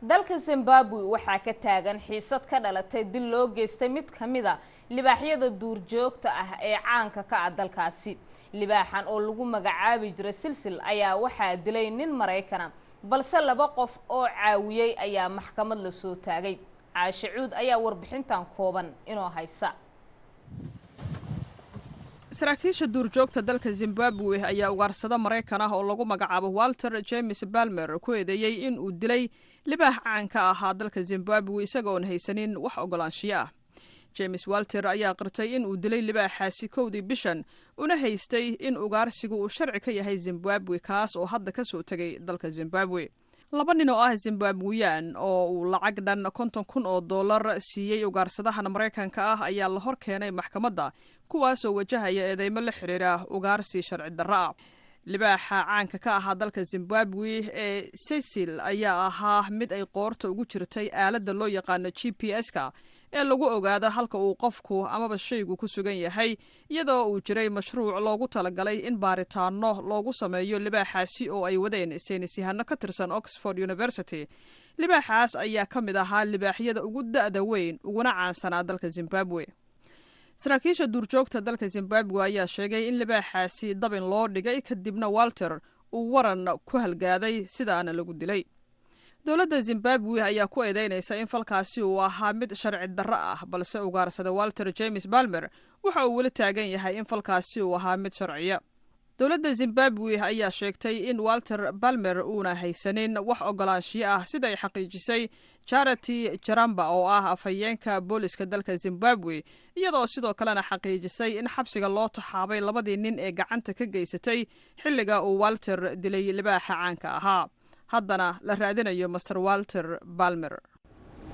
dalka Zimbabwe waxaa ka taagan xiisad ka dhalatay dil loo geystay mid kamid ah libaaxyada duurjoogta ah ee caanka ka ah dalkaasi. libaaxan oo lagu magacaabi jiray Silsil ayaa waxaa dilay nin Mareykan balse laba qof oo caawiyay ayaa maxkamad la soo taagay. Caasha Cuud ayaa warbixintan kooban inoo haysa. saraakiisha duurjoogta dalka Zimbabwe ayaa ugaarsada Mareykan ah oo lagu magacaabo Walter James Balmer ku eedeeyay in uu dilay libaax caan ka ahaa dalka Zimbabwe isagoo aan haysanin wax ogolaanshiyo ah. James Walter ayaa qirtay in uu dilay libaaxaasi kowdii bishan una haystay in ugaarsigu uu sharci ka yahay Zimbabwe kaas oo hadda ka soo tagay dalka Zimbabwe. laba nin oo ah Zimbabwean oo uu lacag dhan $50,000 siiyay ugaarsadaha Mareykanka ah ayaa la hor keenay maxkamadda kuwaas oo wajahaya eedeymo la xiriira ugaarsi sharci darro ah. libaaxa caanka ka ahaa dalka Zimbabwe ee Silsil ayaa ahaa mid ay qoorta ugu jirtay aaladda loo yaqaano GPS-ka ee lagu ogaado halka uu qofku amaba shaygu ku sugan yahay iyadoo uu jiray mashruuc loogu talagalay in baaritaano loogu sameeyo libaaxaasi oo ay wadeen saynisyahano ka tirsan Oxford University. libaaxaas ayaa ka mid ahaa libaaxyada ugu da'da weyn uguna caansanaa dalka Zimbabwe. saraakiisha duurjoogta dalka Zimbabwe ayaa sheegay in libaaxaasi dabin loo dhigay kadibna Walter uu waran ku halgaaday sidaana lagu dilay. dowladda Zimbabwe ayaa ku eedeynaysa in falkaasi uu ahaa mid sharci darro ah balse ugaarsada Walter James Balmer waxa uu weli taagan yahay in falkaasi uu ahaa mid sharciya. dowladda Zimbabwe ayaa sheegtay in Walter Balmer uuna haysanin wax ogolaanshiyo ah sida ay xaqiijisay Charity Jaramba oo ah afhayeenka booliska dalka Zimbabwe iyadoo sidoo kalena xaqiijisay in xabsiga loo taxaabay labadii nin ee gacanta ka geysatay xilliga uu Walter dilay libaaxa caanka ahaa. haddana la raadinayo Mr. Walter Balmer.